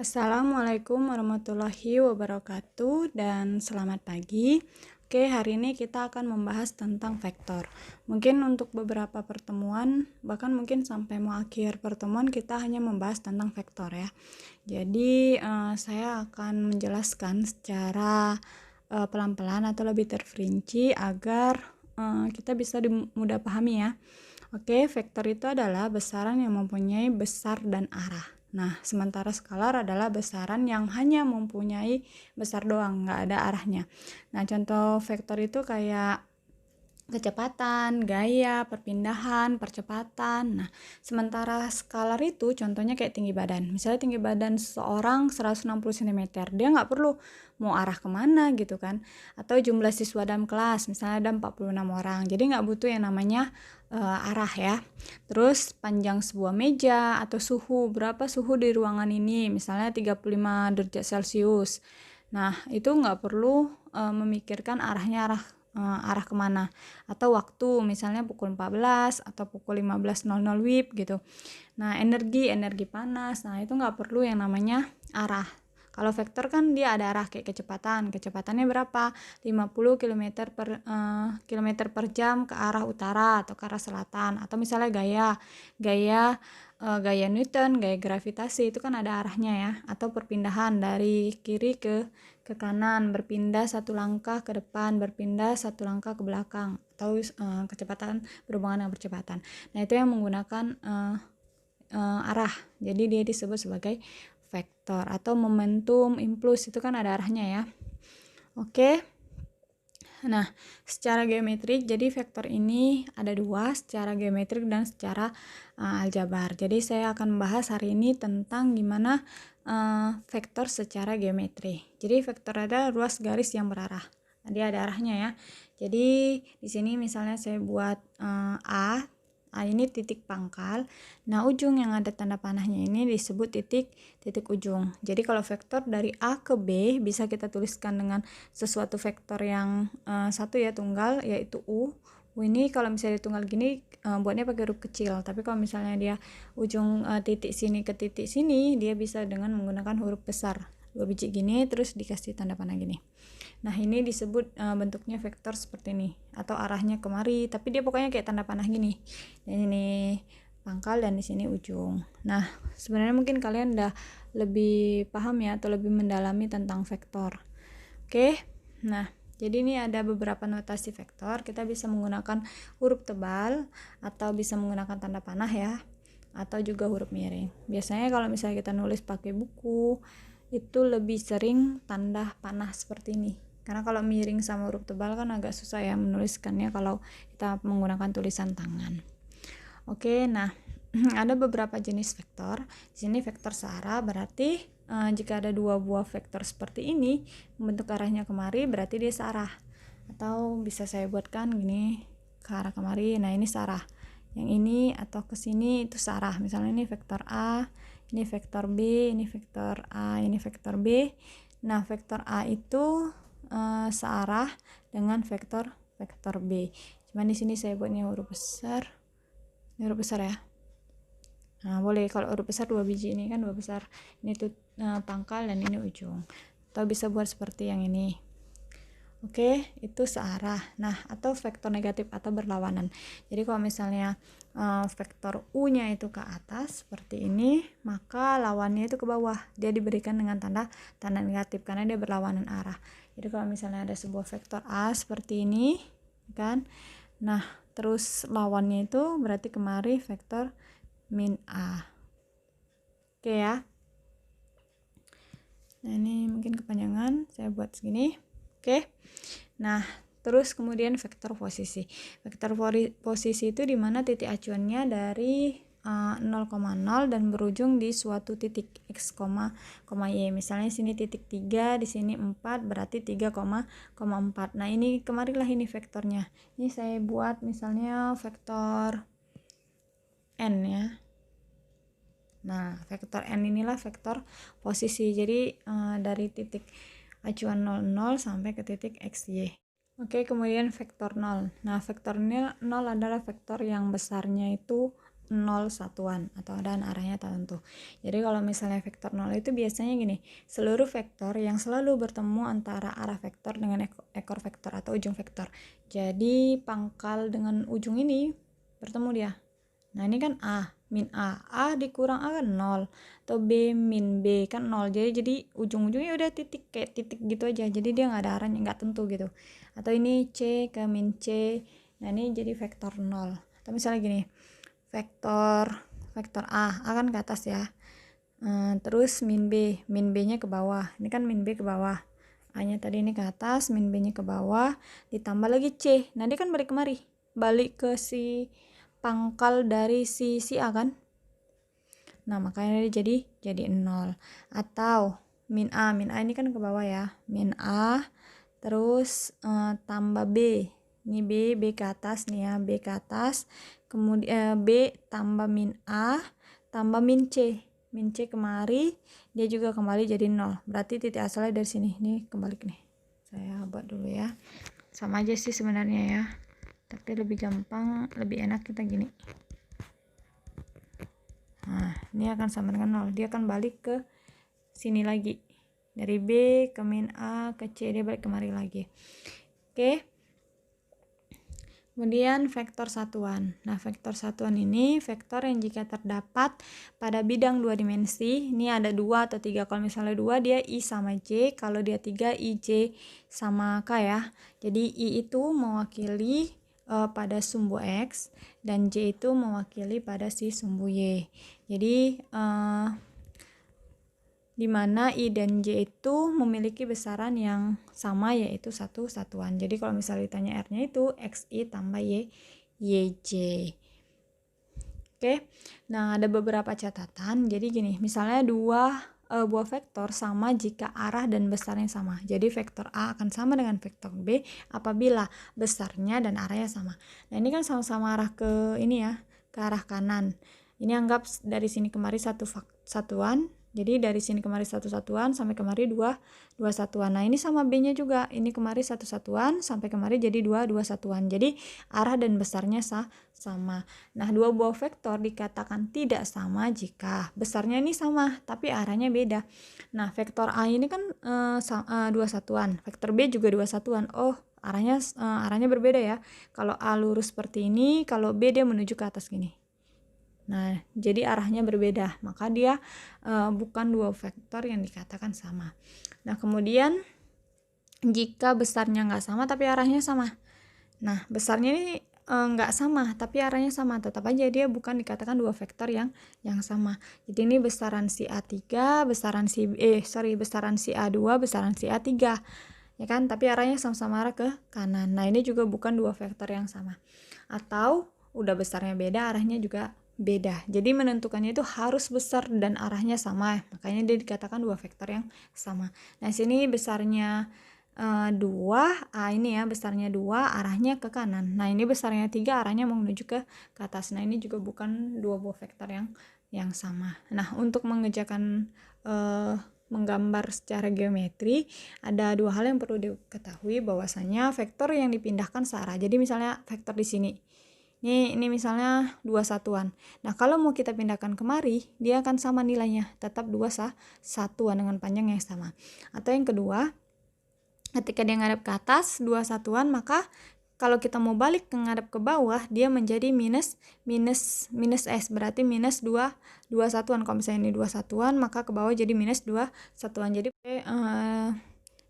Assalamualaikum warahmatullahi wabarakatuh dan selamat pagi. Oke, hari ini kita akan membahas tentang vektor. Mungkin untuk beberapa pertemuan, bahkan mungkin sampai mau akhir pertemuan kita hanya membahas tentang vektor ya. Jadi saya akan menjelaskan secara pelan-pelan atau lebih terperinci agar kita bisa mudah pahami ya. Oke, vektor itu adalah besaran yang mempunyai besar dan arah. Nah, sementara skalar adalah besaran yang hanya mempunyai besar doang, nggak ada arahnya. Nah, contoh vektor itu kayak kecepatan, gaya, perpindahan, percepatan. Nah, sementara skalar itu contohnya kayak tinggi badan. Misalnya tinggi badan seseorang 160 cm, dia nggak perlu mau arah kemana gitu kan. Atau jumlah siswa dalam kelas, misalnya ada 46 orang. Jadi nggak butuh yang namanya arah ya. Terus panjang sebuah meja atau suhu, berapa suhu di ruangan ini, misalnya 35 derajat Celcius. Nah, itu nggak perlu memikirkan arah kemana, atau waktu misalnya pukul 14 atau pukul 15.00 WIB gitu. Nah, energi panas, nah itu nggak perlu yang namanya arah. Kalau vektor kan dia ada arah kayak kecepatannya berapa, 50 km per jam ke arah utara atau ke arah selatan. Atau misalnya gaya Newton, gaya gravitasi itu kan ada arahnya ya. Atau perpindahan dari kiri ke kanan, berpindah satu langkah ke depan, berpindah satu langkah ke belakang, atau kecepatan berhubungan dengan percepatan. Nah, itu yang menggunakan arah. Jadi dia disebut sebagai vektor. Atau momentum, impuls itu kan ada arahnya ya. Oke. Nah, secara geometrik, jadi vektor ini ada dua, secara geometrik dan secara aljabar. Jadi saya akan membahas hari ini tentang gimana vektor secara geometri. Jadi vektor ada ruas garis yang berarah. Dia ada arahnya ya. Jadi di sini misalnya saya buat A ini titik pangkal. Nah, ujung yang ada tanda panahnya ini disebut titik ujung. Jadi kalau vektor dari A ke B bisa kita tuliskan dengan sesuatu vektor yang satu ya, tunggal, yaitu U. U ini kalau misalnya tunggal gini buatnya pakai huruf kecil, tapi kalau misalnya dia ujung titik sini ke titik sini, dia bisa dengan menggunakan huruf besar, 2 biji gini, terus dikasih tanda panah gini. Nah, ini disebut bentuknya vektor seperti ini, atau arahnya kemari, tapi dia pokoknya kayak tanda panah gini. Dan ini pangkal dan di sini ujung. Nah, sebenarnya mungkin kalian udah lebih paham ya, atau lebih mendalami tentang vektor. Oke. Nah, jadi ini ada beberapa notasi vektor. Kita bisa menggunakan huruf tebal atau bisa menggunakan tanda panah ya, atau juga huruf miring. Biasanya kalau misalnya kita nulis pakai buku, itu lebih sering tanda panah seperti ini. Karena kalau miring sama huruf tebal kan agak susah ya menuliskannya kalau kita menggunakan tulisan tangan. Oke, nah ada beberapa jenis vektor. Di sini vektor searah berarti jika ada dua buah vektor seperti ini membentuk arahnya kemari, berarti dia searah. Atau bisa saya buatkan gini, ke arah kemari. Nah, ini searah. Yang ini atau ke sini itu searah. Misalnya ini vektor A, ini vektor B, ini vektor A, ini vektor B. Nah, vektor A itu searah dengan vektor B. Cuman di sini saya buatnya huruf besar. Ini huruf besar ya. Nah, boleh kalau huruf besar 2 biji, ini kan 2 besar. Ini tuh pangkal dan ini ujung. Atau bisa buat seperti yang ini. Oke, itu searah. Nah, atau vektor negatif atau berlawanan. Jadi kalau misalnya vektor U-nya itu ke atas seperti ini, maka lawannya itu ke bawah. Dia diberikan dengan tanda negatif karena dia berlawanan arah. Jadi kalau misalnya ada sebuah vektor A seperti ini, kan? Nah, terus lawannya itu berarti kemari vektor min A. Oke ya. Nah, ini mungkin kepanjangan, saya buat segini. Oke. Nah, terus kemudian vektor posisi. Vektor posisi itu dimana titik acuannya dari 0,0 dan berujung di suatu titik x, y. Misalnya sini titik 3, di sini 4, berarti 3,4. Nah, ini kemarilah ini vektornya. Ini saya buat misalnya vektor n ya. Nah, vektor n inilah vektor posisi. Jadi dari titik acuan 00 sampai ke titik xy. Oke, kemudian vektor 0. Nah, vektor 0 adalah vektor yang besarnya itu 0 satuan atau dan arahnya tertentu. Jadi kalau misalnya vektor 0 itu biasanya gini, seluruh vektor yang selalu bertemu antara arah vektor dengan ekor vektor atau ujung vektor. Jadi pangkal dengan ujung ini bertemu dia. Nah ini kan A, min A dikurang A kan 0, atau B min B kan 0, jadi ujung-ujungnya udah titik, kayak titik gitu aja, jadi dia nggak ada arahnya, nggak tentu gitu. Atau ini C ke min C, nah ini jadi vektor 0. Atau misalnya gini, vektor A kan ke atas ya, terus min B nya ke bawah, ini kan min B ke bawah, A nya tadi ini ke atas, min B nya ke bawah, ditambah lagi C, nah dia kan balik kemari, balik ke si pangkal dari si A kan, nah makanya dia jadi 0. Atau min A ini kan ke bawah ya, min A terus tambah B, ini B ke atas nih ya, B ke atas, kemudian B tambah min A tambah min C kemari, dia juga kembali jadi 0, berarti titik asalnya dari sini. Nih kembali nih, saya buat dulu ya, sama aja sih sebenarnya ya, tapi lebih gampang, lebih enak kita gini. Nah ini akan sama dengan 0, dia akan balik ke sini lagi, dari B ke min A ke C, dia balik kemari lagi. Oke. Kemudian vektor satuan. Nah, vektor satuan ini vektor yang jika terdapat pada bidang 2 dimensi, ini ada 2 atau 3. Kalau misalnya 2 dia I sama J, kalau dia 3 IJ sama K ya. Jadi I itu mewakili pada sumbu X dan J itu mewakili pada si sumbu Y. Jadi di mana I dan J itu memiliki besaran yang sama, yaitu satu satuan. Jadi kalau misalnya ditanya R-nya itu XI tambah YJ. Oke, nah ada beberapa catatan. Jadi gini, misalnya dua buah vektor sama jika arah dan besarnya sama. Jadi vektor A akan sama dengan vektor B apabila besarnya dan arahnya sama. Nah ini kan sama-sama arah ke ini ya, ke arah kanan. Ini anggap dari sini kemari satu satuan. Jadi dari sini kemari satu satuan sampai kemari dua satuan. Nah ini sama B-nya juga. Ini kemari satu satuan sampai kemari jadi dua satuan. Jadi arah dan besarnya sama. Nah dua buah vektor dikatakan tidak sama jika besarnya ini sama tapi arahnya beda. Nah vektor A ini kan dua satuan. Vektor B juga dua satuan. Oh arahnya berbeda ya. Kalau A lurus seperti ini, kalau B dia menuju ke atas gini. Nah, jadi arahnya berbeda, maka dia bukan dua vektor yang dikatakan sama. Nah, kemudian jika besarnya nggak sama tapi arahnya sama. Nah, besarnya ini nggak sama tapi arahnya sama, tetap aja dia bukan dikatakan dua vektor yang sama. Jadi ini besaran si A3, besaran si A2, besaran si A3. Ya kan? Tapi arahnya sama-sama arah ke kanan. Nah, ini juga bukan dua vektor yang sama. Atau udah besarnya beda, arahnya juga beda. Jadi menentukannya itu harus besar dan arahnya sama. Makanya dia dikatakan dua vektor yang sama. Nah, sini besarnya 2, ini ya besarnya 2, arahnya ke kanan. Nah, ini besarnya 3, arahnya mau menuju ke atas. Nah, ini juga bukan dua buah vektor yang sama. Nah, untuk mengerjakan menggambar secara geometri, ada dua hal yang perlu diketahui, bahwasanya vektor yang dipindahkan searah. Jadi misalnya vektor di sini. Ini misalnya dua satuan. Nah, kalau mau kita pindahkan kemari, dia akan sama nilainya, tetap dua satuan dengan panjang yang sama. Atau yang kedua, ketika dia ngadep ke atas dua satuan, maka kalau kita mau balik ke ngadep ke bawah, dia menjadi minus S, berarti minus dua satuan. Kalau misalnya ini dua satuan, maka ke bawah jadi minus dua satuan. Jadi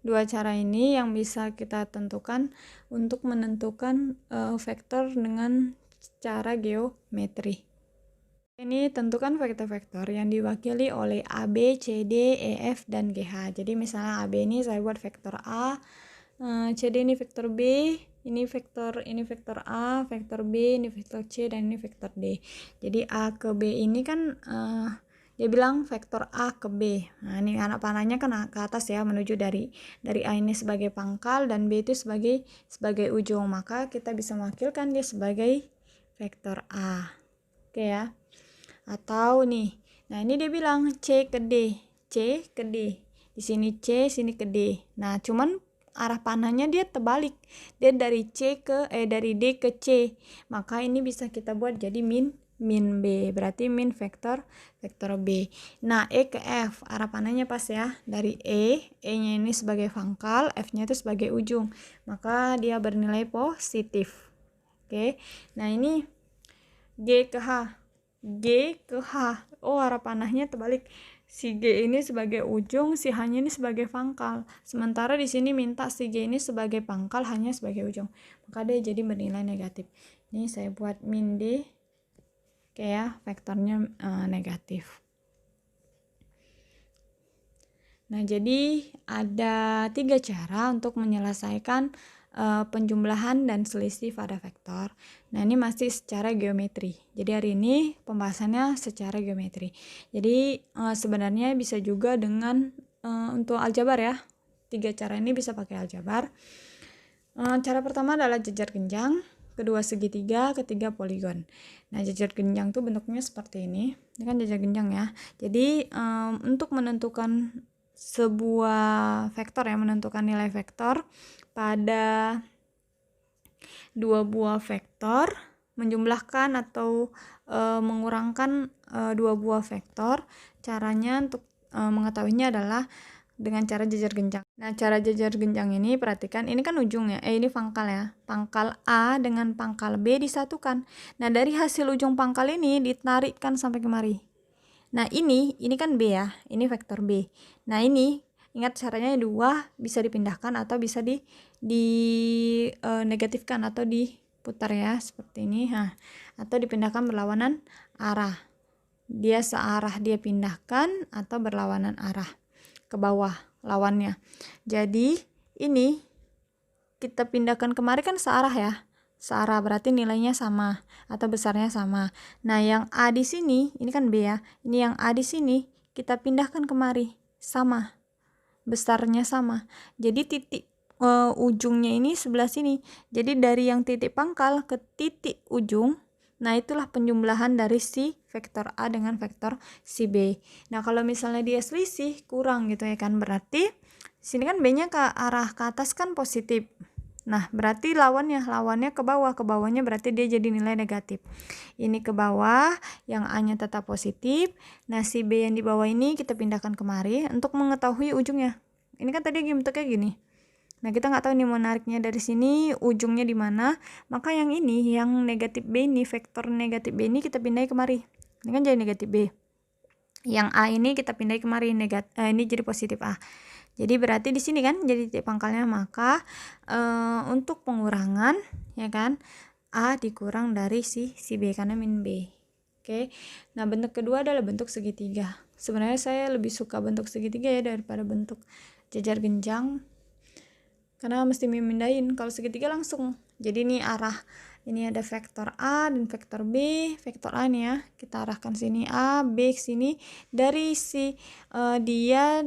dua cara ini yang bisa kita tentukan untuk menentukan vektor dengan cara geometri. Ini tentukan vektor-vektor yang diwakili oleh AB, CD, EF, dan GH. Jadi misalnya AB ini saya buat vektor A, CD ini vektor B, ini vektor A, vektor B, ini vektor C, dan ini vektor D. Jadi A ke B ini kan dia bilang vektor A ke B. Nah, ini anak panahnya kan ke atas ya, menuju dari A ini sebagai pangkal dan B itu sebagai ujung. Maka kita bisa mewakilkan dia sebagai vektor A. Oke ya. Atau nih. Nah, ini dia bilang C ke D. C ke D. Di sini C, sini ke D. Nah, cuman arah panahnya dia terbalik. Dia dari D ke C. Maka ini bisa kita buat jadi min min B, berarti min vektor B. Nah, E ke F, arah panahnya pas ya, dari E-nya ini sebagai pangkal, F-nya itu sebagai ujung, maka dia bernilai positif. Oke, nah ini G ke H, oh arah panahnya terbalik, si G ini sebagai ujung, si H-nya ini sebagai pangkal, sementara di sini minta si G ini sebagai pangkal, H-nya sebagai ujung, maka dia jadi bernilai negatif. Ini saya buat min D, oke ya, vektornya negatif. Nah, jadi ada 3 cara untuk menyelesaikan penjumlahan dan selisih pada vektor. Nah, ini masih secara geometri. Jadi hari ini pembahasannya secara geometri. Jadi sebenarnya bisa juga dengan untuk aljabar ya. 3 cara ini bisa pakai aljabar. Cara pertama adalah jejer genjang, kedua segitiga, ketiga poligon. Nah, jejer genjang tuh bentuknya seperti ini. Ini kan jejer genjang ya. Jadi untuk menentukan sebuah vektor ya, menentukan nilai vektor pada dua buah vektor, menjumlahkan atau mengurangkan dua buah vektor, caranya untuk mengetahuinya adalah dengan cara jejer genjang. Nah, cara jejer genjang ini perhatikan, ini kan ujungnya, ini pangkal ya. Pangkal A dengan pangkal B disatukan. Nah, dari hasil ujung pangkal ini ditarikkan sampai kemari. Nah, ini kan B ya, ini vektor B. Nah, ini ingat caranya dua, bisa dipindahkan atau bisa di negatifkan atau diputar ya, seperti ini. Nah, atau dipindahkan berlawanan arah. Dia searah, dia pindahkan atau berlawanan arah ke bawah lawannya. Jadi ini kita pindahkan kemari kan searah ya, searah berarti nilainya sama atau besarnya sama. Nah, yang A di sini ini kan B ya, ini yang A di sini kita pindahkan kemari sama, besarnya sama. Jadi titik ujungnya ini sebelah sini. Jadi dari yang titik pangkal ke titik ujung, nah itulah penjumlahan dari si vektor A dengan vektor si B. Nah, kalau misalnya dia selisih kurang gitu ya kan, berarti sini kan B-nya ke arah ke atas kan positif. Nah, berarti lawannya ke bawah, ke bawahnya berarti dia jadi nilai negatif. Ini ke bawah, yang A-nya tetap positif. Nah, si B yang di bawah ini kita pindahkan kemari untuk mengetahui ujungnya. Ini kan tadi bentuknya gini. Nah, kita nggak tahu nih mau nariknya dari sini ujungnya di mana, maka yang ini, yang negatif B ini, vektor negatif B ini kita pindahin kemari. Ini kan jadi negatif B. Yang A ini kita pindahin kemari, ini jadi positif A. Jadi berarti di sini kan jadi titik pangkalnya, maka untuk pengurangan ya kan, A dikurang dari si B karena min B. Oke. Nah, bentuk kedua adalah bentuk segitiga. Sebenarnya saya lebih suka bentuk segitiga ya daripada bentuk jejer genjang, karena mesti memindahin. Kalau segitiga langsung. Jadi ini arah, ini ada vektor A dan vektor B. Vektor A nih ya, kita arahkan sini A, B ke sini. Dari si dia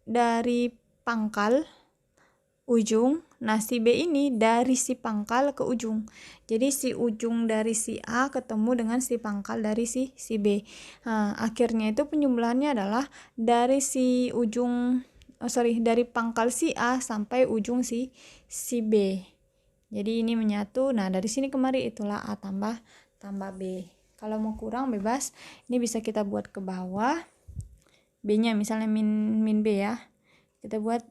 dari pangkal ujung. Nah, si B ini dari si pangkal ke ujung. Jadi si ujung dari si A ketemu dengan si pangkal dari si B. Nah, akhirnya itu penjumlahannya adalah dari si ujung dari pangkal si A sampai ujung si B. Jadi ini menyatu. Nah, dari sini kemari itulah A tambah B. Kalau mau kurang bebas, ini bisa kita buat ke bawah. B-nya misalnya min B ya. Kita buat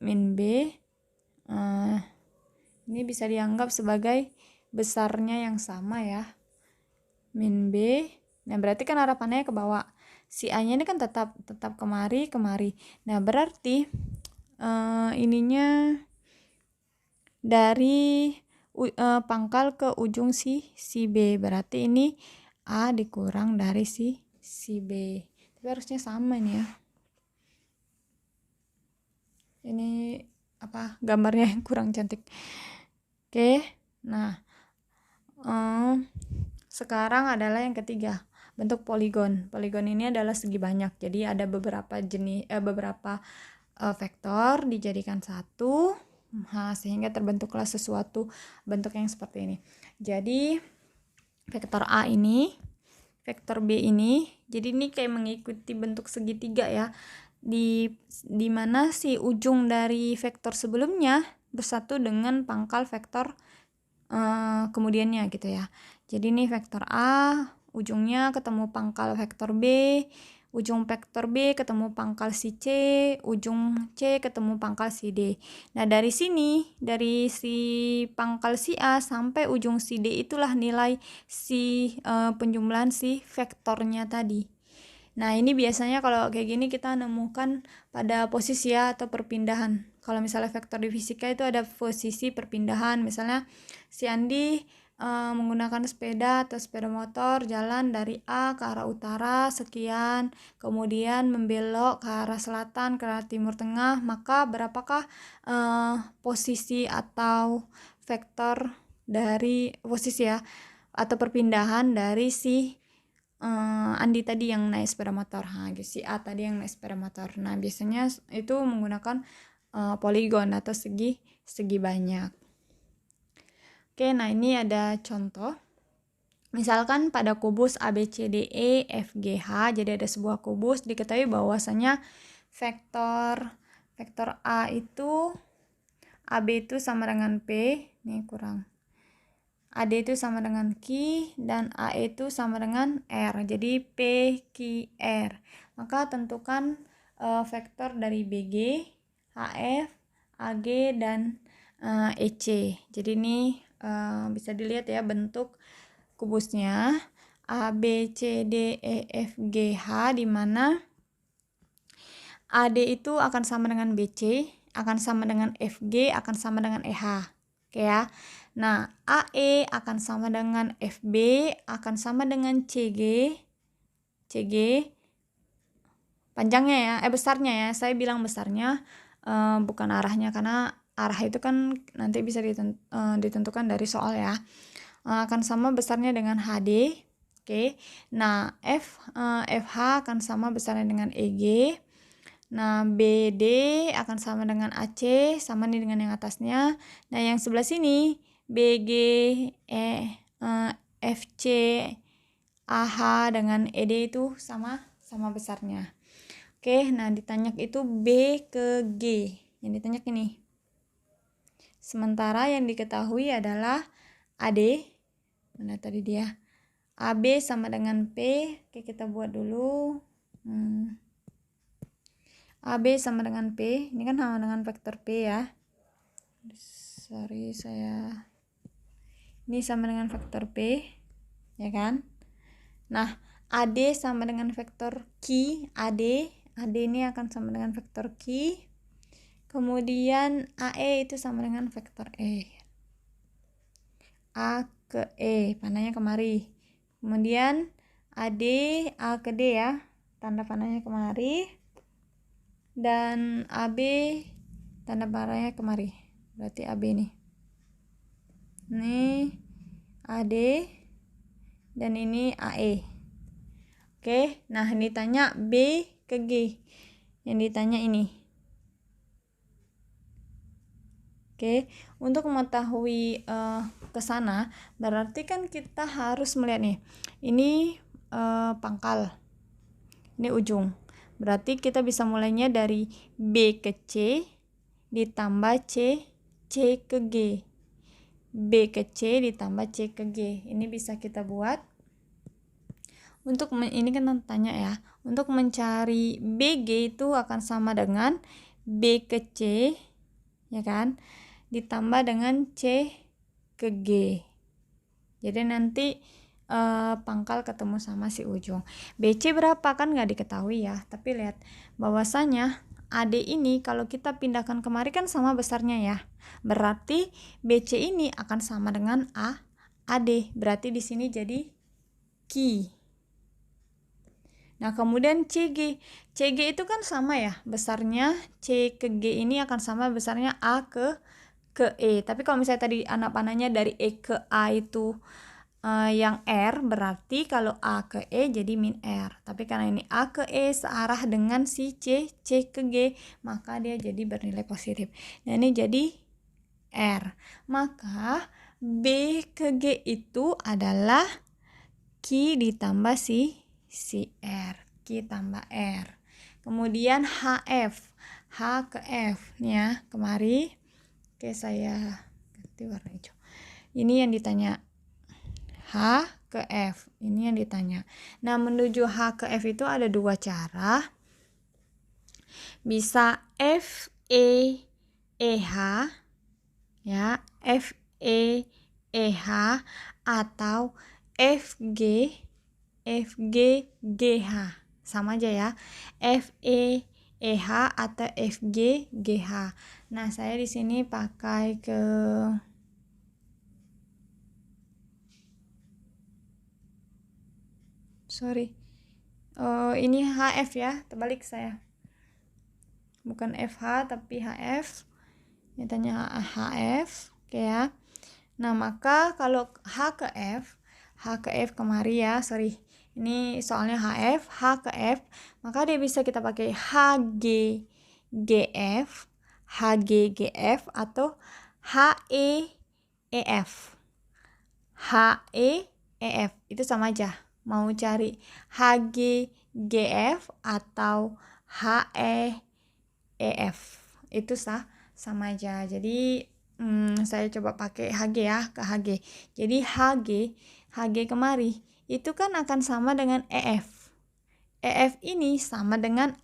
min B. Ini bisa dianggap sebagai besarnya yang sama ya. Min B. Nah, berarti kan arah panahnya ke bawah. Si A-nya ini kan tetap kemari. Nah, berarti ininya dari pangkal ke ujung si B. Berarti ini A dikurang dari si B. Tapi harusnya sama ini ya. Ini gambarnya yang kurang cantik. Oke. Nah, sekarang adalah yang ketiga, bentuk poligon. Poligon ini adalah segi banyak. Jadi ada beberapa jenis vektor dijadikan satu, sehingga terbentuklah sesuatu bentuk yang seperti ini. Jadi vektor A ini, vektor B ini, jadi ini kayak mengikuti bentuk segitiga ya. Di mana si ujung dari vektor sebelumnya bersatu dengan pangkal vektor kemudiannya gitu ya. Jadi ini vektor A ujungnya ketemu pangkal vektor B, ujung vektor B ketemu pangkal si C, ujung C ketemu pangkal si D. Nah, dari sini, dari si pangkal si A sampai ujung si D itulah nilai si penjumlahan si vektornya tadi. Nah, ini biasanya kalau kayak gini kita nemukan pada posisi ya atau perpindahan. Kalau misalnya vektor di fisika itu ada posisi perpindahan. Misalnya si Andi menggunakan sepeda atau sepeda motor jalan dari A ke arah utara sekian, kemudian membelok ke arah selatan, ke arah timur tengah, maka berapakah posisi atau vektor dari posisi ya atau perpindahan dari si Andi tadi yang naik sepeda motor, si A tadi yang naik sepeda motor. Nah, biasanya itu menggunakan poligon atau segi banyak. Oke, nah ini ada contoh. Misalkan pada kubus ABCDE FGH, jadi ada sebuah kubus, diketahui bahwasanya vektor A itu AB itu sama dengan P, nih kurang. AD itu sama dengan Q dan AE itu sama dengan R. Jadi P, Q, R. Maka tentukan vektor dari BG, HF, AG dan EC. Jadi ini bisa dilihat ya bentuk kubusnya A, B, C, D, E, F, G, H, di mana AD itu akan sama dengan BC, akan sama dengan FG, akan sama dengan EH. Oke ya. Nah, AE akan sama dengan FB, akan sama dengan CG panjangnya ya, besarnya ya. Saya bilang besarnya, bukan arahnya, karena arah itu kan nanti bisa ditentukan dari soal ya. Akan sama besarnya dengan HD. Oke. Nah, FH akan sama besarnya dengan EG. Nah, BD akan sama dengan AC, sama nih dengan yang atasnya. Nah, yang sebelah sini BG, FC, AH dengan ED itu sama besarnya. Oke, nah ditanya itu B ke G. Yang ditanya ini. Sementara yang diketahui adalah AD. Mana tadi dia? AB sama dengan P. Oke, kita buat dulu. AB sama dengan P. Ini kan sama dengan vektor P ya. Sorry, ini sama dengan vektor P, ya kan? Nah, AD sama dengan vektor Q, AD ini akan sama dengan vektor Q. Kemudian AE itu sama dengan vektor E. A ke E, panahnya kemari. Kemudian AD, A ke D ya, tanda panahnya kemari. Dan AB, tanda panahnya kemari. Berarti AB nih. Ini AD dan ini AE. Oke, nah ini tanya B ke G. Yang ditanya ini. Oke, untuk mengetahui ke sana berarti kan kita harus melihat nih. Ini pangkal. Ini ujung. Berarti kita bisa mulainya dari B ke C ditambah C ke G. B ke C ditambah C ke G. Ini bisa kita buat. Untuk ini kan tanya ya. Untuk mencari BG itu akan sama dengan B ke C, ya kan? Ditambah dengan C ke G. Jadi nanti pangkal ketemu sama si ujung. BC berapa kan nggak diketahui ya. Tapi lihat bahwasanya AD ini kalau kita pindahkan kemari kan sama besarnya ya. Berarti BC ini akan sama dengan AD. Berarti di sini jadi Q. Nah, kemudian CG itu kan sama ya besarnya. C ke G ini akan sama besarnya A ke E. Tapi kalau misalnya tadi anak panahnya dari E ke A itu yang R, berarti kalau A ke E jadi min R. Tapi karena ini A ke E searah dengan si C ke G, maka dia jadi bernilai positif. Nah, ini jadi R. Maka B ke G itu adalah Q ditambah si R. Q tambah R. Kemudian HF. H ke F. Nih ya, kemari. Oke, saya ganti warna hijau. Ini yang ditanya. H ke F. Ini yang ditanya. Nah, menuju H ke F itu ada dua cara. Bisa F E E H ya, F E E H atau F G G H. Sama aja ya. F E E H atau F G G H. Nah, saya di sini pakai ke ini HF ya, terbalik saya. Bukan FH tapi HF. Ini tanya HF, oke ya. Nah, maka kalau H ke F kemari ya, sorry. Ini soalnya H ke F, maka dia bisa kita pakai HG GF atau HEEF. HEEF itu sama aja. Mau cari HGGF atau HEEF itu sama aja. Jadi saya coba pakai HG ya, ke HG. Jadi HG kemari itu kan akan sama dengan EF. EF ini sama dengan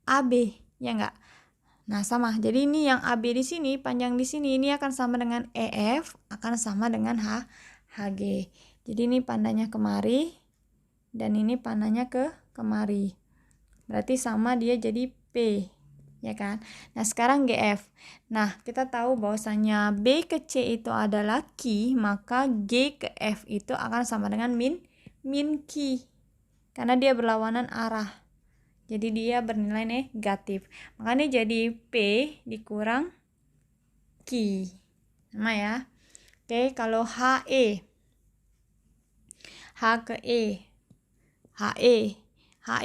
AB, ya enggak? Nah, sama. Jadi ini yang AB di sini, panjang di sini, ini akan sama dengan EF, akan sama dengan HG. Jadi ini pandanya kemari, dan ini panahnya kemari. Berarti sama, dia jadi P, ya kan? Nah, sekarang GF. Nah, kita tahu bahwasanya B ke C itu adalah Q, maka G ke F itu akan sama dengan min Q. Karena dia berlawanan arah. Jadi dia bernilai negatif. Makanya jadi P dikurang Q. Sama ya. Oke, kalau HE. H ke E. HE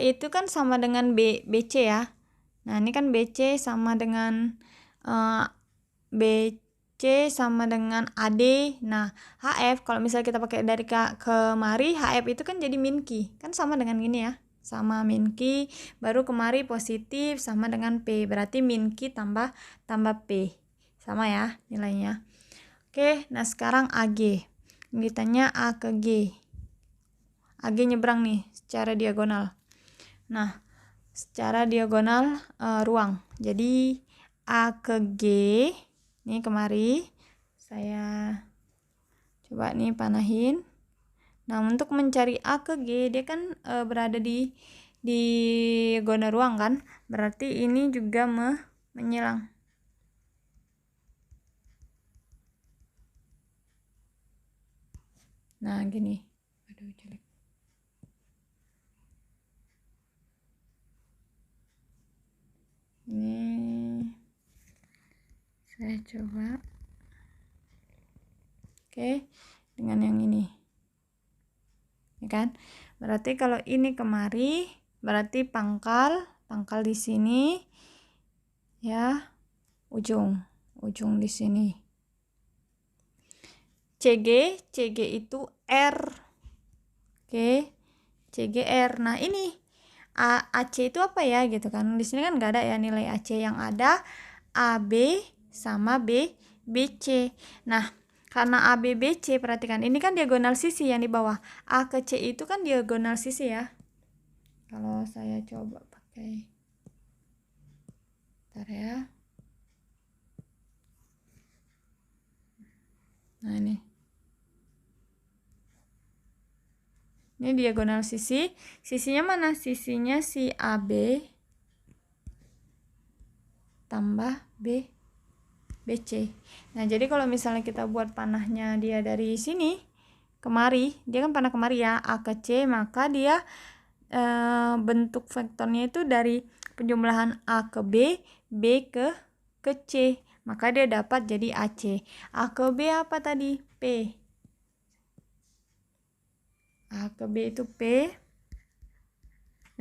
itu kan sama dengan BC ya. Nah, ini kan BC sama dengan BC sama dengan AD. Nah, HF kalau misalnya kita pakai dari kemari, HF itu kan jadi min Q. Kan sama dengan gini ya. Sama min Q, baru kemari positif sama dengan P. Berarti min Q tambah P. Sama ya nilainya. Oke, nah sekarang AG. Ditanya A ke G. AG nyebrang nih secara diagonal. Nah, secara diagonal ruang. Jadi A ke G ini kemari saya coba nih panahin. Nah, untuk mencari A ke G dia kan berada di diagonal ruang kan, berarti ini juga menyilang. Nah, gini. Aduh, jelek. Ini saya coba. Oke, dengan yang ini. Ya kan? Berarti kalau ini kemari, berarti pangkal di sini ya, ujung di sini. CG itu R. Oke. CGR. Nah, ini AC itu apa ya gitu kan. Di sini kan nggak ada ya nilai AC, yang ada AB sama BC. Nah, karena AB BC, perhatikan ini kan diagonal sisi yang di bawah. A ke C itu kan diagonal sisi ya. Kalau saya coba pakai, bentar ya. Nah, ini diagonal sisi. Sisinya mana? Sisinya si AB tambah BC. Nah, jadi kalau misalnya kita buat panahnya dia dari sini kemari, dia kan panah kemari ya, A ke C, maka dia bentuk vektornya itu dari penjumlahan A ke B ke C. Maka dia dapat jadi AC. A ke B apa tadi? P. A ke B itu P.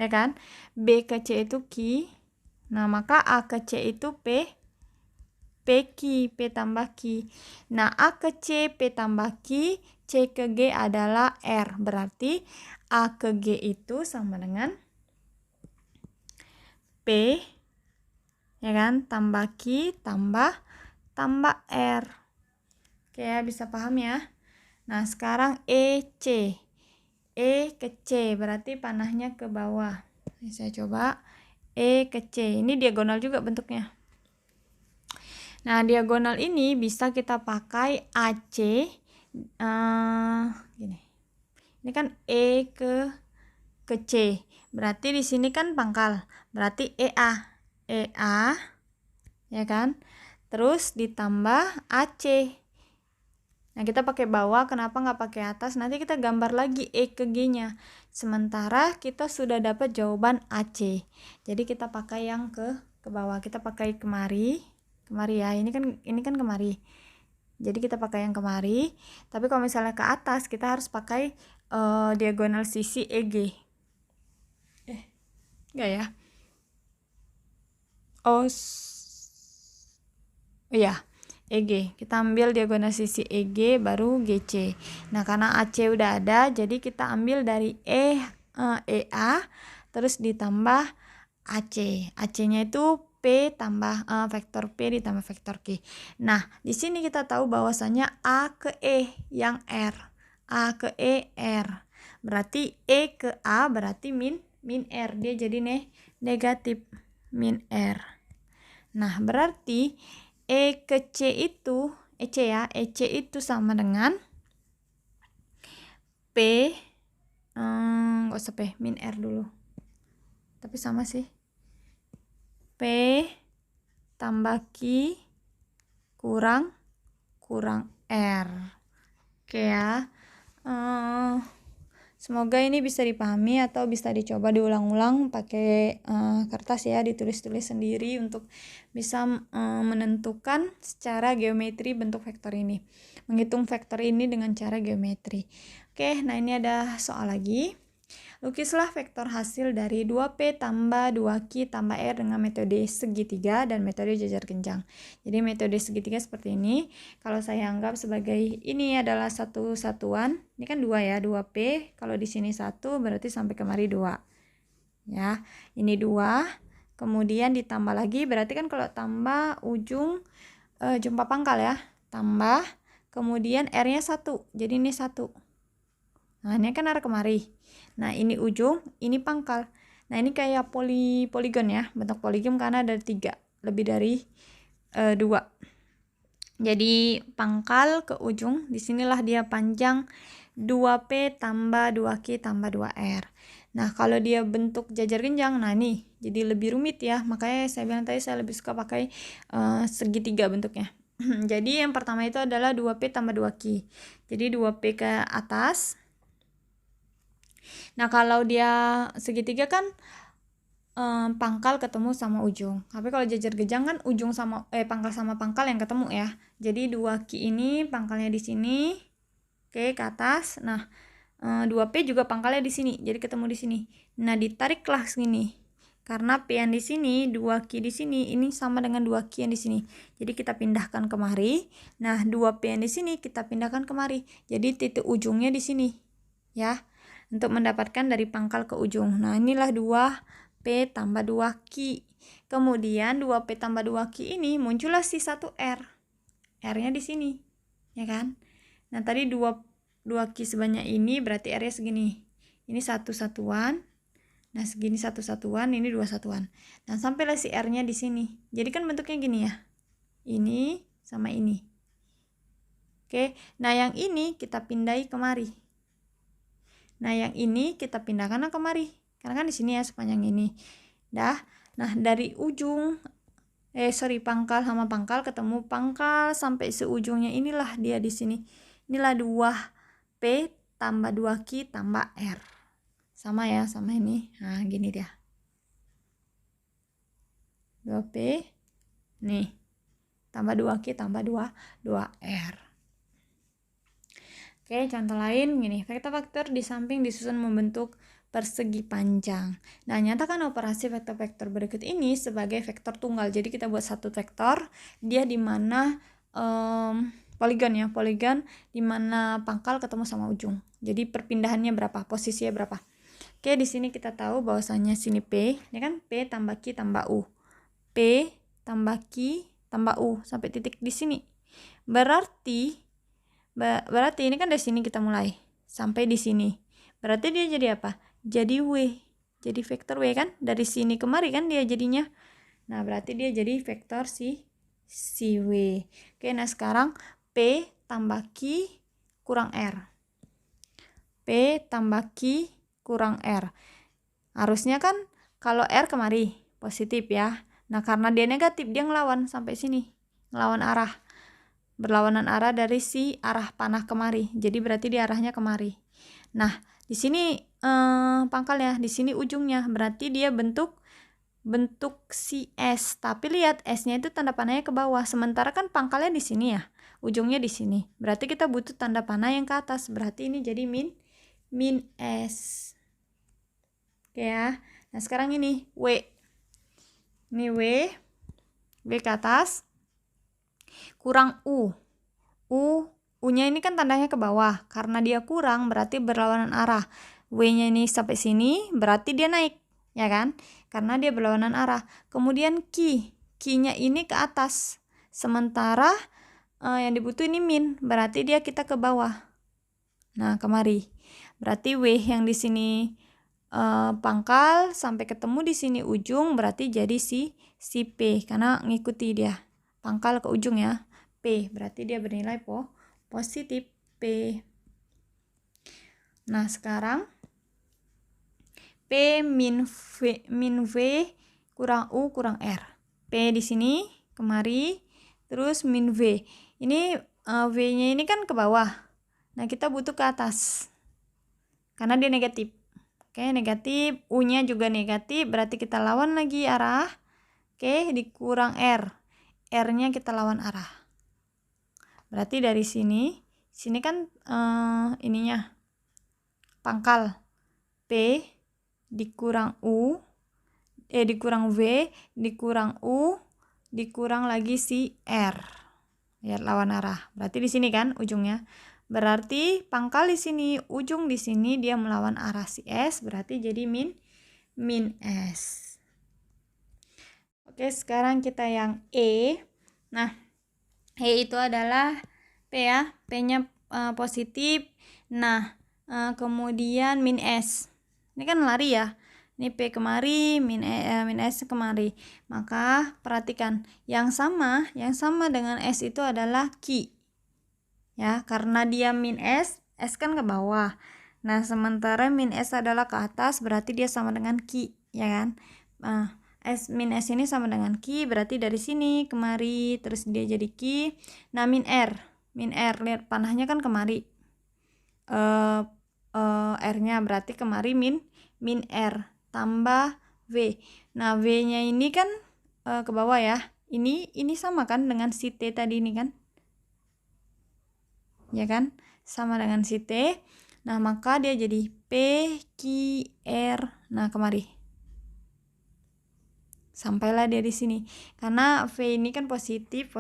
Ya kan? B ke C itu Q. Nah, maka A ke C itu P tambah Q. Nah, A ke C, P tambah Q, C ke G adalah R. Berarti A ke G itu sama dengan P, ya kan, tambah Q tambah R. Oke ya, bisa paham ya. Nah, sekarang EC. E ke C, berarti panahnya ke bawah. Ini saya coba. E ke C, ini diagonal juga bentuknya. Nah, diagonal ini bisa kita pakai AC. Gini. Ini kan E ke C. Berarti di sini kan pangkal. Berarti EA. EA, ya kan? Terus ditambah AC. Nah, kita pakai bawah, kenapa nggak pakai atas? Nanti kita gambar lagi E ke G-nya. Sementara kita sudah dapat jawaban AC. Jadi kita pakai yang ke bawah. Kita pakai kemari. Kemari ya. Ini kan kemari. Jadi kita pakai yang kemari. Tapi kalau misalnya ke atas, kita harus pakai diagonal sisi EG. Enggak ya? Oh, iya. EG, kita ambil diagonal sisi EG baru GC. Nah, karena AC udah ada, jadi kita ambil dari EA terus ditambah AC. AC-nya itu P tambah vektor P ditambah vektor Q. Nah, di sini kita tahu bahwasanya A ke E yang R. A ke E R. Berarti E ke A berarti min R. Dia jadi negatif min R. Nah, berarti E ke C itu, EC ya, EC itu sama dengan P, nggak usah P, min R dulu. Tapi sama sih. P tambah Q kurang R. Oke ya. Semoga ini bisa dipahami atau bisa dicoba diulang-ulang pakai kertas ya, ditulis-tulis sendiri untuk bisa menentukan secara geometri bentuk vektor ini. Menghitung vektor ini dengan cara geometri. Oke, nah ini ada soal lagi. Lukislah vektor hasil dari 2P tambah 2Q tambah R dengan metode segitiga dan metode jajar genjang. Jadi metode segitiga seperti ini. Kalau saya anggap sebagai ini adalah satu satuan. Ini kan 2 ya, 2P. Kalau di sini 1 berarti sampai kemari 2. Ya, ini 2. Kemudian ditambah lagi, berarti kan kalau tambah ujung jumpa pangkal ya. Tambah, kemudian R-nya 1. Jadi ini 1. Nah, ini kan arah kemari. Nah, ini ujung, ini pangkal. Nah, ini kayak poligon ya, bentuk poligon karena ada 3, lebih dari 2. Jadi pangkal ke ujung, disinilah dia panjang 2P tambah 2Q tambah 2R. Nah, kalau dia bentuk jajar genjang, nah nih, jadi lebih rumit ya. Makanya saya bilang tadi saya lebih suka pakai segitiga bentuknya. Jadi yang pertama itu adalah 2P tambah 2Q. Jadi 2P ke atas. Nah, kalau dia segitiga kan pangkal ketemu sama ujung. Tapi kalau jajar genjang kan ujung sama pangkal sama pangkal yang ketemu ya. Jadi 2Q ini pangkalnya di sini. Oke, ke atas. Nah, 2P juga pangkalnya di sini. Jadi ketemu di sini. Nah, ditariklah segini. Karena P yang di sini, 2Q di sini, ini sama dengan 2Q yang di sini. Jadi kita pindahkan kemari. Nah, 2P yang di sini kita pindahkan kemari. Jadi titik ujungnya di sini. Ya. Untuk mendapatkan dari pangkal ke ujung. Nah, inilah 2P tambah 2Q. Kemudian 2P tambah 2Q ini muncullah si 1R. R-nya di sini. Ya kan? Nah, tadi 2Q sebanyak ini berarti R-nya segini. Ini 1 satuan. Nah, segini 1 satuan, ini 2 satuan. Nah, sampailah si R-nya di sini. Jadi kan bentuknya gini ya. Ini sama ini. Oke. Nah, yang ini kita pindahi kemari. Nah, yang ini kita pindahkan kemari. Karena kan di sini ya sepanjang ini. Dah. Nah, dari ujung pangkal sama pangkal ketemu pangkal sampai seujungnya inilah dia di sini. Inilah 2P tambah 2Q tambah R. Sama ya, sama ini. Nah, gini dia. 2P nih tambah 2Q tambah 2R. Oke, contoh lain gini, vektor-vektor di samping disusun membentuk persegi panjang. Nah, nyatakan operasi vektor-vektor berikut ini sebagai vektor tunggal. Jadi kita buat satu vektor, dia di mana poligon ya, poligon di mana pangkal ketemu sama ujung. Jadi perpindahannya berapa, posisinya berapa. Oke, di sini kita tahu bahwasanya sini P, ini kan P tambah Q tambah U. P tambah Q tambah U sampai titik di sini. Berarti Berarti ini kan dari sini kita mulai sampai di sini. Berarti dia jadi apa? Jadi W. Jadi vektor W kan? Dari sini kemari kan dia jadinya. Nah, berarti dia jadi vektor si W. Oke, nah sekarang P tambah Q kurang R. P tambah Q kurang R. Harusnya kan kalau R kemari positif ya. Nah, karena dia negatif, dia ngelawan sampai sini. Ngelawan arah. Berlawanan arah dari si arah panah kemari. Jadi berarti dia arahnya kemari. Nah, di sini pangkalnya, di sini ujungnya. Berarti dia bentuk si S. Tapi lihat S-nya itu tanda panahnya ke bawah. Sementara kan pangkalnya di sini ya. Ujungnya di sini. Berarti kita butuh tanda panah yang ke atas. Berarti ini jadi min S. Oke ya. Nah, sekarang ini W. Ini W ke atas. Kurang U. U-nya ini kan tandanya ke bawah. Karena dia kurang berarti berlawanan arah. W-nya ini sampai sini berarti dia naik, ya kan? Karena dia berlawanan arah. Kemudian Q-nya ini ke atas. Sementara yang dibutuh ini min, berarti dia kita ke bawah. Nah, kemari. Berarti W yang di sini pangkal sampai ketemu di sini ujung, berarti jadi si P karena ngikuti dia. Pangkal ke ujung ya. P berarti dia bernilai positif P. Nah, sekarang P min V kurang U kurang R. P di sini kemari, terus min V. Ini V-nya ini kan ke bawah. Nah, kita butuh ke atas. Karena dia negatif. Oke, negatif. U-nya juga negatif, berarti kita lawan lagi arah. Oke, dikurang R. R-nya kita lawan arah. Berarti dari sini kan ininya pangkal P dikurang U dikurang V dikurang U dikurang lagi si R. Lihat lawan arah. Berarti di sini kan ujungnya. Berarti pangkal di sini, ujung di sini dia melawan arah si S, berarti jadi min S. Oke, sekarang kita yang E. Nah, E itu adalah P ya, P-nya positif. Nah, kemudian min S. Ini kan lari ya. Ini P kemari, min S kemari. Maka perhatikan, yang sama dengan S itu adalah Q. Ya, karena dia min S kan ke bawah. Nah, sementara min S adalah ke atas, berarti dia sama dengan Q, ya kan? Min S ini sama dengan Q, berarti dari sini kemari, terus dia jadi Q. Nah, min R, lihat panahnya kan kemari. R-nya berarti kemari min R tambah V. Nah, V-nya ini kan ke bawah ya. Ini sama kan dengan si T tadi ini kan? Ya kan? Sama dengan si T. Nah, maka dia jadi P, Q, R. Nah, kemari. Sampailah dia di sini. Karena V ini kan positif,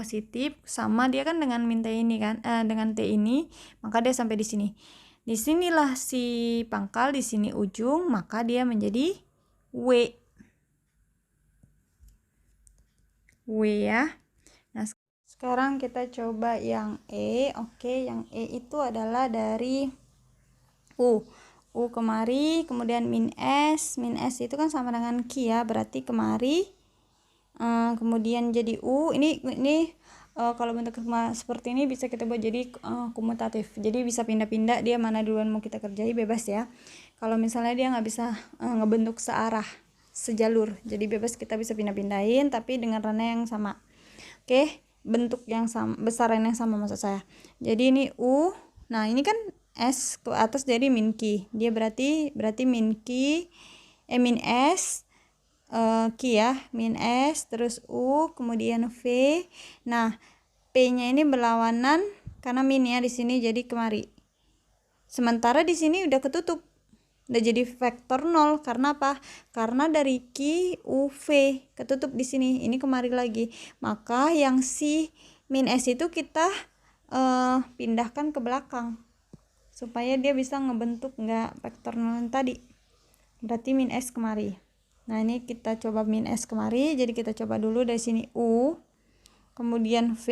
sama dia kan dengan min T ini kan, dengan T ini, maka dia sampai di sini. Di sinilah si pangkal, di sini ujung, maka dia menjadi W. W ya. Nah, sekarang kita coba yang E. Oke, yang E itu adalah dari U kemari, kemudian min S itu kan sama dengan Q ya, berarti kemari, kemudian jadi U. Ini kalau bentuk seperti ini bisa kita buat jadi komutatif, jadi bisa pindah-pindah dia mana duluan mau kita kerjai, bebas ya. Kalau misalnya dia nggak bisa ngebentuk searah, sejalur, jadi bebas kita bisa pindah-pindahin tapi dengan ranah yang sama. Oke, bentuk yang sama, besaran yang sama maksud saya. Jadi ini U. Nah, ini kan S ke atas jadi min Q. Dia berarti min Q, min S, Q ya, min S, terus U, kemudian V. Nah, P-nya ini berlawanan karena min ya di sini jadi kemari. Sementara di sini udah ketutup. Udah jadi vektor 0. Karena apa? Karena dari Q, U, V ketutup di sini. Ini kemari lagi. Maka yang si min S itu kita pindahkan ke belakang supaya dia bisa ngebentuk nggak vektor 0 tadi. Berarti min S kemari. Nah, ini kita coba min S kemari. Jadi kita coba dulu dari sini U, kemudian V,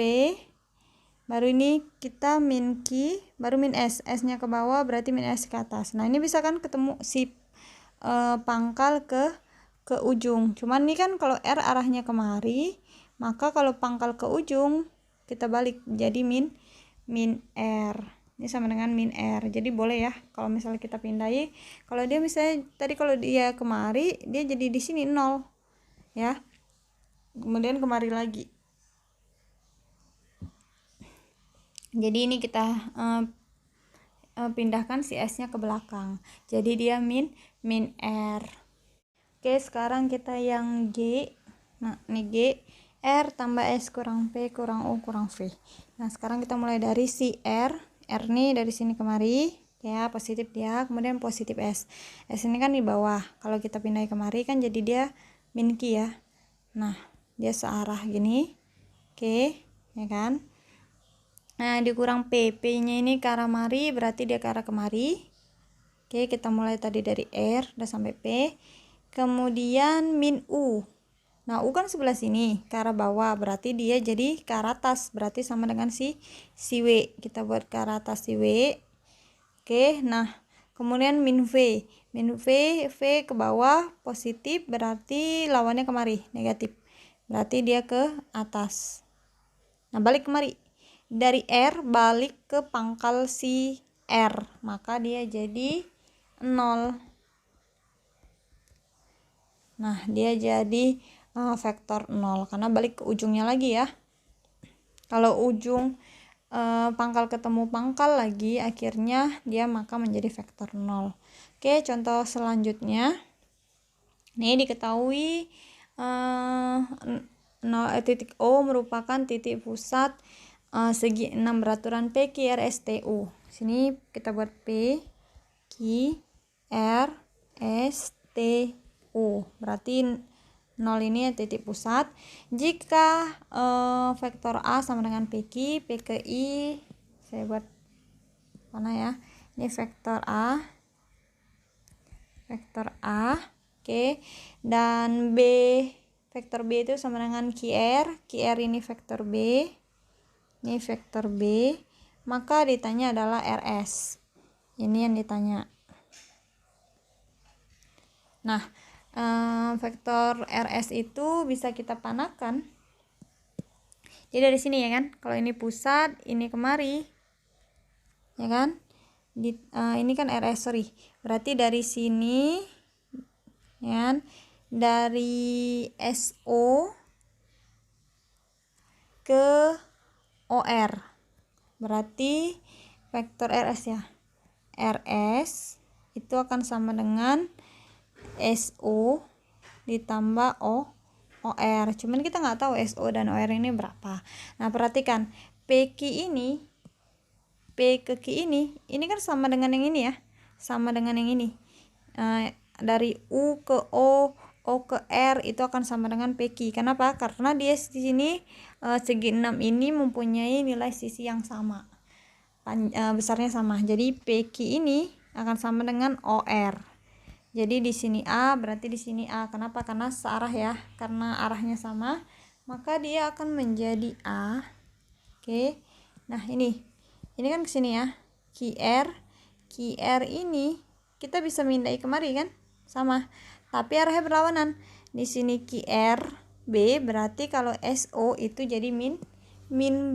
baru ini kita min Q, baru min S, S-nya ke bawah berarti min S ke atas. Nah, ini bisa kan ketemu si pangkal ke ujung. Cuman ini kan kalau R arahnya kemari, maka kalau pangkal ke ujung kita balik jadi min R. Ini sama dengan min R. Jadi boleh ya kalau misalnya kita pindahi. Kalau dia misalnya tadi kalau dia kemari, dia jadi di sini 0 ya. Kemudian kemari lagi. Jadi ini kita pindahkan si S-nya ke belakang. Jadi dia min R. Oke, sekarang kita yang G. Nah, ini G, R tambah S kurang P kurang U kurang V. Nah, sekarang kita mulai dari si R nih dari sini kemari ya, positif dia, kemudian positif S. S ini kan di bawah. Kalau kita pindahin kemari kan jadi dia min Q ya. Nah, dia searah gini. Oke, ya kan? Nah, dikurang P. P-nya ini ke arah mari, berarti dia ke arah kemari. Oke, kita mulai tadi dari R udah sampai P. Kemudian min U. Nah, U kan sebelah sini ke arah bawah, berarti dia jadi ke arah atas, berarti sama dengan si W. Kita buat ke arah atas si W. Oke, nah kemudian min V. Min V ke bawah positif, berarti lawannya kemari negatif, berarti dia ke atas. Nah, balik kemari dari R balik ke pangkal si R, maka dia jadi 0. Nah, dia jadi vektor 0 karena balik ke ujungnya lagi ya. Kalau ujung pangkal ketemu pangkal lagi, akhirnya dia maka menjadi vektor 0. Oke, contoh selanjutnya. Ini diketahui titik O merupakan titik pusat segi 6 beraturan P, Q, R, S, T, U. Sini kita buat P, Q, R, S, T, U. Berarti 0 ini titik pusat. Jika vektor A sama dengan PQ, P ke I, saya buat mana ya? Ini vektor A. Oke. Dan vektor B itu sama dengan QR. QR ini vektor B. Ini vektor B. Maka ditanya adalah RS. Ini yang ditanya. Nah, vektor RS itu bisa kita panakan. Jadi dari sini ya kan, kalau ini pusat, ini kemari, ya kan? Ini kan RS, sorry. Berarti dari sini, ya kan? Dari SO ke OR. Berarti vektor RS ya. RS itu akan sama dengan SO ditambah OR. Cuman kita nggak tahu SO dan OR ini berapa. Nah, perhatikan PQ ini, P ke Q ini kan sama dengan yang ini ya, sama dengan yang ini. Dari U ke O ke R itu akan sama dengan PQ. Kenapa? Karena dia di sini segi 6 ini mempunyai nilai sisi yang sama, besarnya sama. Jadi PQ ini akan sama dengan OR. Jadi di sini A, berarti di sini A. Kenapa? Karena searah ya. Karena arahnya sama, maka dia akan menjadi A. Oke. Nah, ini kan ke sini ya. QR ini kita bisa mindai kemari kan? Sama. Tapi arahnya berlawanan. Di sini QR B, berarti kalau SO itu jadi min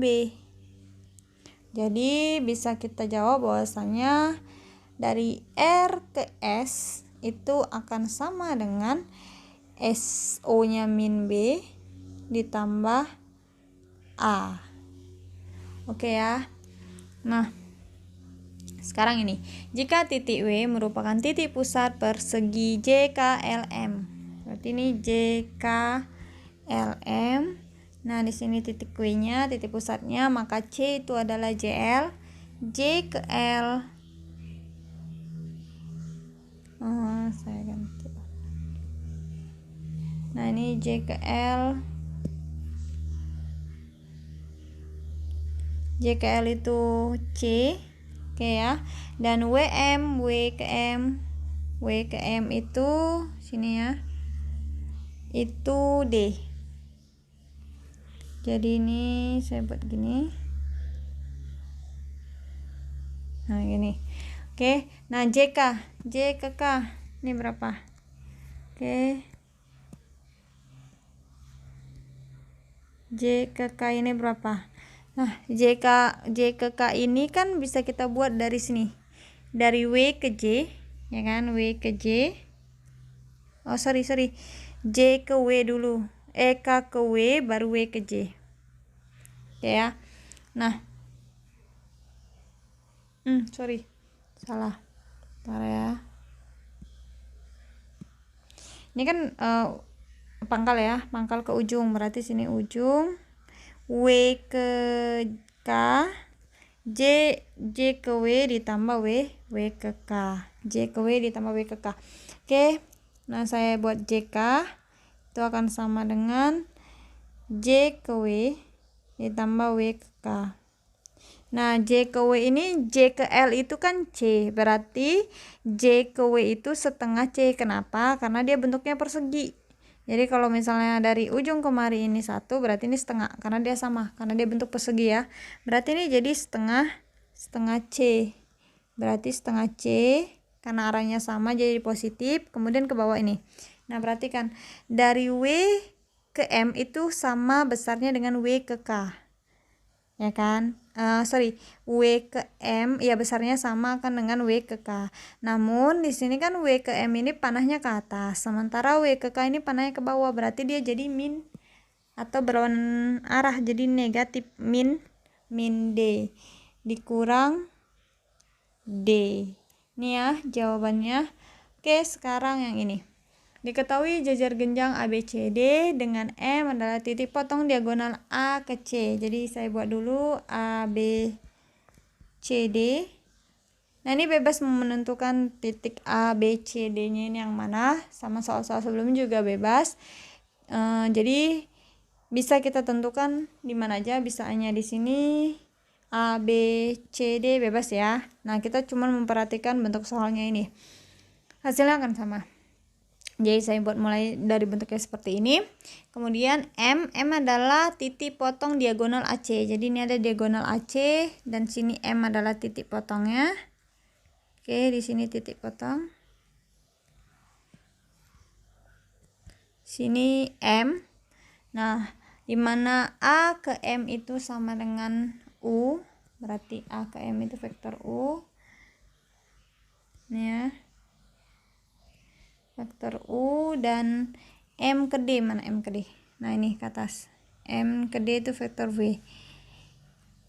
B. Jadi bisa kita jawab bahwasanya dari R ke S itu akan sama dengan SO-nya min B ditambah A. Oke ya. Nah, sekarang ini, jika titik W merupakan titik pusat persegi JKLM. Berarti ini JKLM. Nah, di sini titik W-nya, titik pusatnya, maka C itu adalah JL, J ke L. Saya ganti. Nah, ini J ke L. J ke L itu C. Oke ya. Dan WM, W ke M. W ke M itu sini ya. Itu D. Jadi ini saya buat gini. Nah, gini. Oke. Nah, J ke K. Ini berapa? Oke. J ke K ini berapa? Nah, J ke K ini kan bisa kita buat dari sini. Dari W ke J, ya kan? W ke J. Oh, sorry. J ke W dulu. K ke W baru W ke J. Oke ya. Nah. Sorry. Salah. Bentar ya. Ini kan pangkal ya, pangkal ke ujung, berarti sini ujung. W ke K, J ke W ditambah W ke K. J ke W ditambah W ke K. Oke. Nah, saya buat JK itu akan sama dengan J ke W ditambah W ke K. Nah, J ke W ini, J ke L itu kan C, berarti J ke W itu setengah C. Kenapa? Karena dia bentuknya persegi. Jadi kalau misalnya dari ujung kemari ini 1, berarti ini setengah, karena dia sama, karena dia bentuk persegi ya. Berarti ini jadi setengah C. Berarti setengah C, karena arahnya sama jadi positif, kemudian ke bawah ini. Nah, perhatikan, dari W ke M itu sama besarnya dengan W ke K. Ya kan? W ke M ya besarnya sama kan dengan W ke K. Namun di sini kan W ke M ini panahnya ke atas, sementara W ke K ini panahnya ke bawah, berarti dia jadi min atau berlawanan arah, jadi negatif, min D dikurang D. Ini ya jawabannya. Oke, sekarang yang ini. Diketahui jajar genjang ABCD dengan M adalah titik potong diagonal A ke C. Jadi saya buat dulu ABCD. Nah, ini bebas menentukan titik ABCD-nya ini yang mana. Sama soal-soal sebelumnya juga bebas. Jadi bisa kita tentukan di mana aja, bisa hanya di sini ABCD bebas ya. Nah, kita cuma memperhatikan bentuk soalnya ini. Hasilnya akan sama. Jadi saya buat mulai dari bentuknya seperti ini. Kemudian M adalah titik potong diagonal AC. Jadi ini ada diagonal AC dan sini M adalah titik potongnya. Oke, di sini titik potong. Sini M. Nah, di mana A ke M itu sama dengan U, berarti A ke M itu vektor U. Ini ya. Vektor U, dan M ke D, mana M ke D? Nah, ini ke atas. M ke D itu vektor V.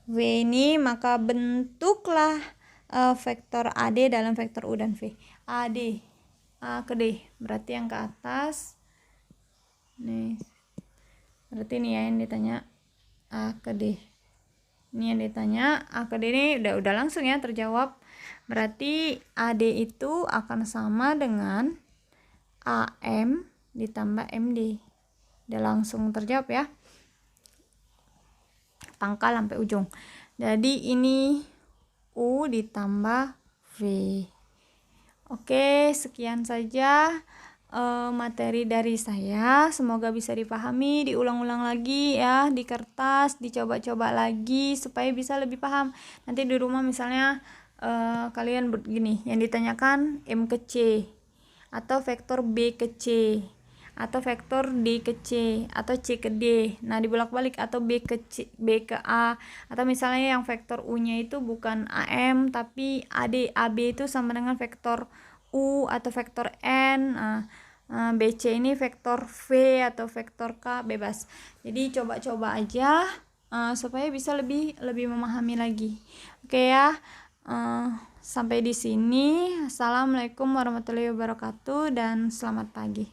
V ini maka bentuklah vektor AD dalam vektor U dan V. AD, A ke D, berarti yang ke atas. Nih. Berarti ini ya yang ditanya A ke D. Ini yang ditanya A ke D, ini udah langsung ya terjawab. Berarti AD itu akan sama dengan AM ditambah MD. Udah langsung terjawab ya. Pangkal sampai ujung. Jadi ini U ditambah V. Oke, sekian saja materi dari saya. Semoga bisa dipahami, diulang-ulang lagi ya di kertas, dicoba-coba lagi supaya bisa lebih paham. Nanti di rumah misalnya kalian begini, yang ditanyakan M ke C, atau vektor B ke C, atau vektor D ke C, atau C ke D. Nah, dibolak-balik, atau B ke C, B ke A, atau misalnya yang vektor U-nya itu bukan AM tapi AD, AB itu sama dengan vektor U atau vektor N. BC ini vektor V atau vektor K, bebas. Jadi coba-coba aja supaya bisa lebih memahami lagi. Oke ya. Sampai di sini. Assalamualaikum warahmatullahi wabarakatuh dan selamat pagi.